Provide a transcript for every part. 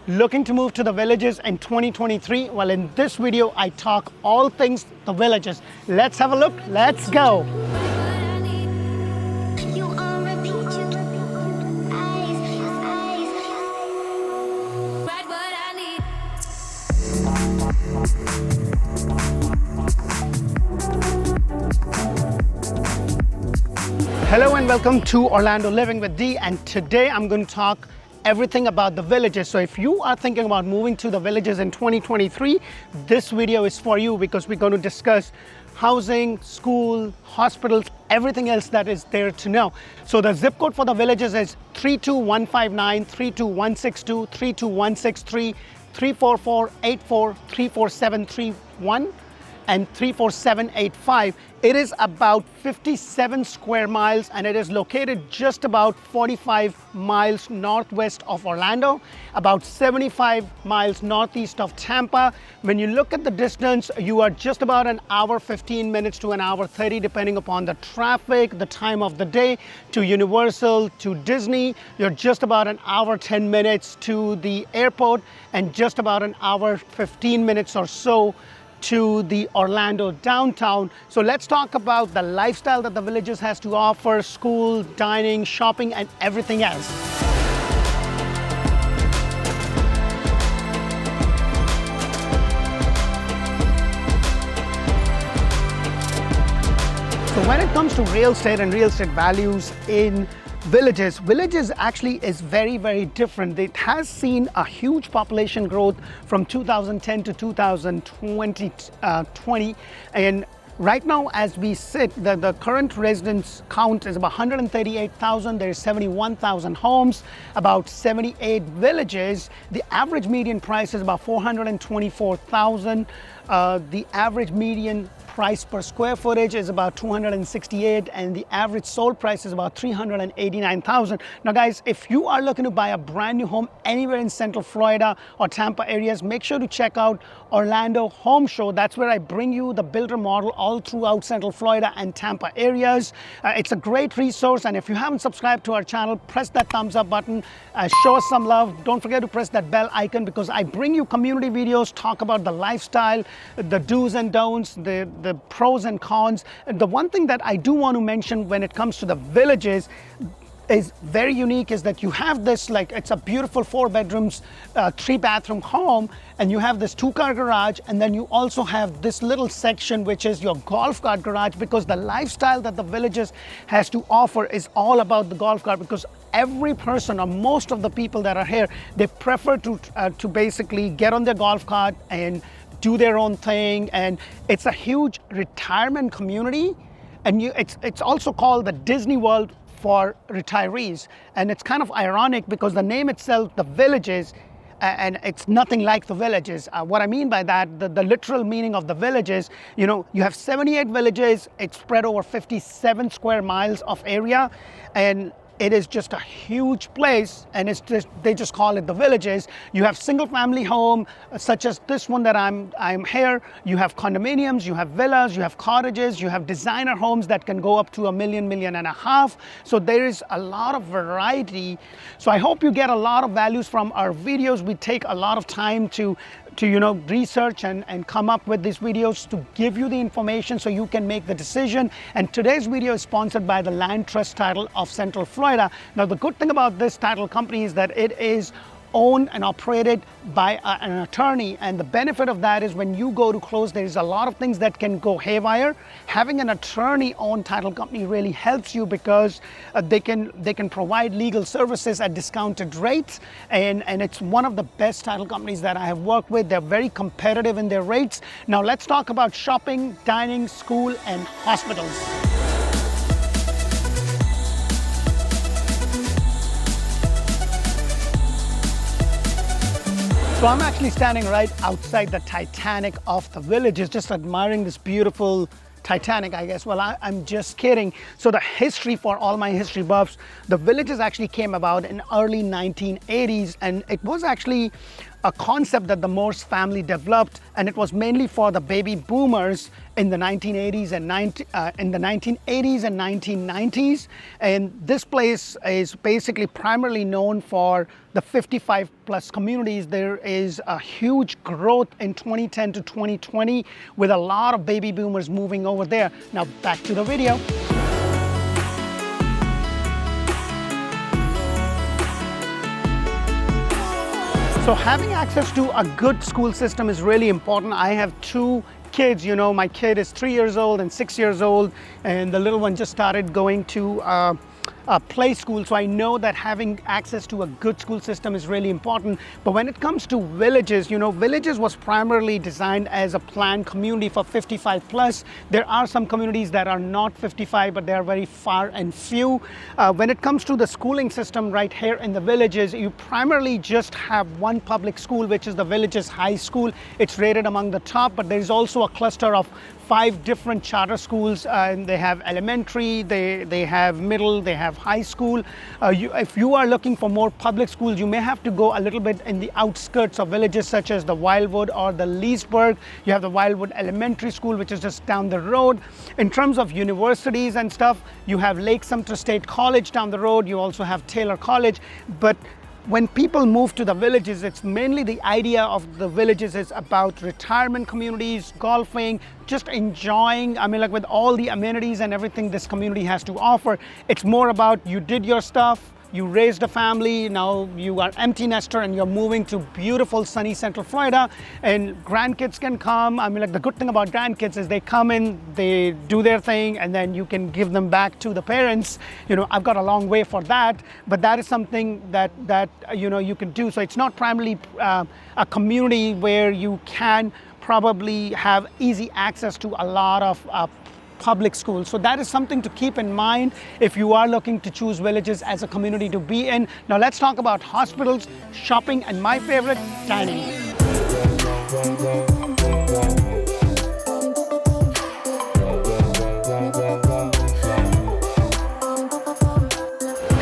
Looking to move to the villages in 2023? Well, in this video, I talk all things the villages. Let's have a look. Let's go. Hello and welcome to Orlando Living with D, and today I'm going to talk everything about the villages. So if you are thinking about moving to the villages in 2023, this video is for you because we're going to discuss housing, school, hospitals, everything else that is there to know. So the zip code for the villages is 32159, 32162, 32163, 34484, 34731, and 34785. It is about 57 square miles and it is located just about 45 miles northwest of Orlando, about 75 miles northeast of Tampa. When you look at the distance, you are just about an hour 15 minutes to an hour 30 depending upon the traffic, the time of the day, to Universal, to Disney. You're just about an hour 10 minutes to the airport and just about an hour 15 minutes or so to the Orlando downtown. So let's talk about the lifestyle that the villages has to offer: school, dining, shopping, and everything else. So when it comes to real estate and real estate values in villages actually is very different. It has seen a huge population growth from 2010 to 2020, and right now as we sit, the current residents count is about 138,000. There's 71,000 homes, about 78 villages. The average median price is about 424,000. The average median price per square footage is about 268, and the average sold price is about 389,000. Now guys, if you are looking to buy a brand new home anywhere in Central Florida or Tampa areas, make sure to check out Orlando Home Show. That's where I bring you the builder model all throughout Central Florida and Tampa areas. It's a great resource, and if you haven't subscribed to our channel, press that thumbs up button, show us some love. Don't forget to press that bell icon because I bring you community videos, talk about the lifestyle, the do's and don'ts, the pros and cons. The one thing that I do want to mention when it comes to the villages is very unique is that you have this, like, it's a beautiful 4 bedrooms, 3 bathroom home, and you have this 2-car garage, and then you also have this little section which is your golf cart garage, because the lifestyle that the villages has to offer is all about the golf cart, because every person or most of the people that are here, they prefer to basically get on their golf cart and do their own thing. And it's a huge retirement community, and it's also called the Disney World for retirees. And it's kind of ironic because the name itself, the villages, and it's nothing like the villages. What I mean by that, the literal meaning of the villages, you have 78 villages. It's spread over 57 square miles of area, and it is just a huge place, and they just call it the villages. You have single family home such as this one that I'm here. You have condominiums, you have villas, you have cottages, you have designer homes that can go up to $1 million, $1.5 million. So there is a lot of variety. So I hope you get a lot of values from our videos. We take a lot of time to research and come up with these videos to give you the information so you can make the decision. And today's video is sponsored by the Land Trust Title of Central Florida. Now the good thing about this title company is that it is owned and operated by an attorney, and the benefit of that is when you go to close, there is a lot of things that can go haywire. Having an attorney owned title company really helps you because they can provide legal services at discounted rates, and it's one of the best title companies that I have worked with. They're very competitive in their rates. Now let's talk about shopping, dining, school, and hospitals. So I'm actually standing right outside the Titanic of the villages, just admiring this beautiful Titanic, I guess. Well, I'm just kidding. So the history, for all my history buffs, the villages actually came about in early 1980s, and it was actually a concept that the Morse family developed, and it was mainly for the baby boomers in the 1980s and 1990s. And this place is basically primarily known for the 55 plus communities. There is a huge growth in 2010 to 2020 with a lot of baby boomers moving over there. Now back to the video. So having access to a good school system is really important. I have two kids, my kid is 3 years old and 6 years old, and the little one just started going to a play school. So I know that having access to a good school system is really important. But when it comes to villages, villages was primarily designed as a planned community for 55 plus. There are some communities that are not 55, but they are very far and few. When it comes to the schooling system right here in the villages, you primarily just have one public school, which is the village's high school. It's rated among the top, but there's also a cluster of 5 different charter schools, and they have elementary, they have middle, they have high school. If you are looking for more public schools, you may have to go a little bit in the outskirts of villages such as the Wildwood or the Leesburg. You have the Wildwood Elementary School, which is just down the road. In terms of universities and stuff, you have Lake Sumter State College down the road. You also have Taylor College. But when people move to the villages, it's mainly the idea of the villages is about retirement communities, golfing, just enjoying, like with all the amenities and everything this community has to offer. It's more about you did your stuff, you raised a family, now you are empty nester and you're moving to beautiful sunny Central Florida, and grandkids can come. The good thing about grandkids is they come in, they do their thing, and then you can give them back to the parents. I've got a long way for that, but that is something that you can do. So it's not primarily a community where you can probably have easy access to a lot of public schools. So that is something to keep in mind if you are looking to choose villages as a community to be in. Now let's talk about hospitals, shopping, and my favorite, dining.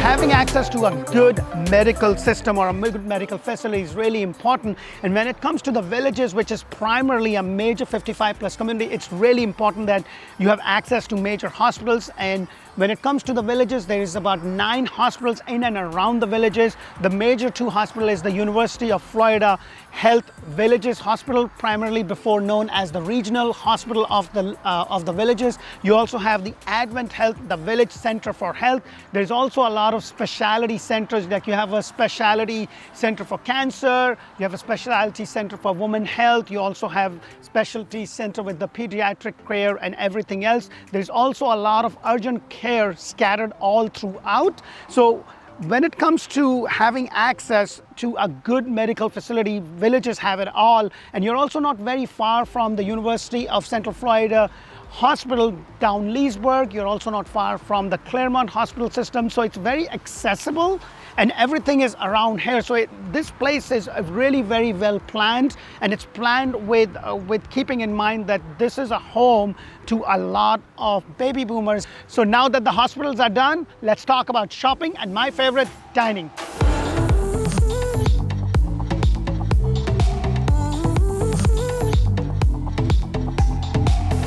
Having access to a good medical system or a good medical facility is really important. And when it comes to the villages, which is primarily a major 55 plus community, it's really important that you have access to major hospitals. And when it comes to the villages, there is about 9 hospitals in and around the villages. The major 2 hospitals is the University of Florida Health Villages Hospital, primarily before known as the Regional Hospital of the Villages. You also have the Advent Health, the Village Center for Health. There's also a lot of specialty centers, like you have a specialty center for cancer, you have a specialty center for women health, you also have specialty center with the pediatric care and everything else. There's also a lot of urgent care scattered all throughout. So when it comes to having access to a good medical facility, villages have it all. And you're also not very far from the University of Central Florida Hospital down Leesburg. You're also not far from the Claremont Hospital system. So it's very accessible and everything is around here. So this place is really very well planned, and it's planned with keeping in mind that this is a home to a lot of baby boomers. So now that the hospitals are done, let's talk about shopping and my favorite, dining.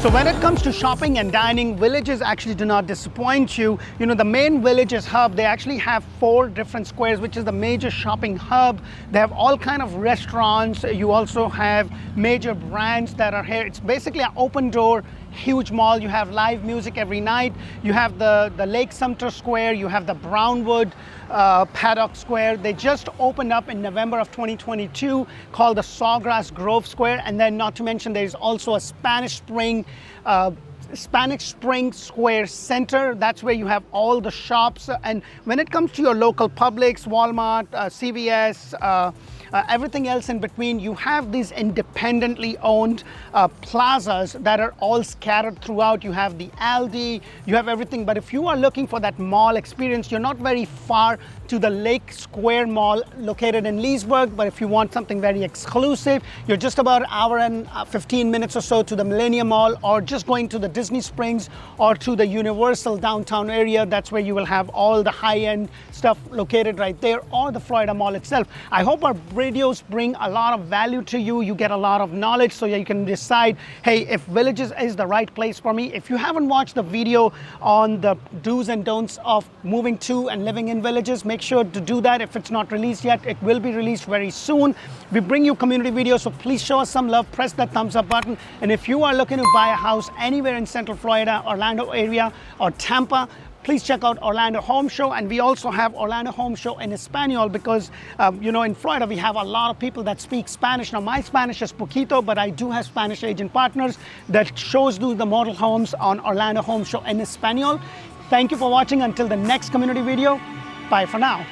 So when it comes to shopping and dining, villages actually do not disappoint you. The main villages hub, they actually have 4 different squares, which is the major shopping hub. They have all kind of restaurants. You also have major brands that are here. It's basically an open door, huge mall. You have live music every night. You have the Lake Sumter Square. You have the Brownwood Paddock Square. They just opened up in November of 2022 called the Sawgrass Grove Square. And then not to mention there's also a Spanish Spring Square Center. That's where you have all the shops. And when it comes to your local Publix, Walmart, CVS, everything else in between, you have these independently owned plazas that are all scattered throughout. You have the Aldi, you have everything. But if you are looking for that mall experience, you're not very far to the Lake Square Mall located in Leesburg. But if you want something very exclusive, you're just about an hour and 15 minutes or so to the Millennium Mall, or just going to the Disney Springs or to the Universal downtown area. That's where you will have all the high-end stuff located right there, or the Florida Mall itself. I hope our videos bring a lot of value to you. You get a lot of knowledge so you can decide, hey, if villages is the right place for me. If you haven't watched the video on the do's and don'ts of moving to and living in villages, make sure to do that. If it's not released yet, it will be released very soon. We bring you community videos, so please show us some love, press that thumbs up button. And if you are looking to buy a house anywhere in Central Florida, Orlando area, or Tampa, please check out Orlando Home Show. And we also have Orlando Home Show in Espanol because, you know, in Florida, we have a lot of people that speak Spanish. Now, my Spanish is poquito, but I do have Spanish agent partners that shows you the model homes on Orlando Home Show in Espanol. Thank you for watching. Until the next community video, bye for now.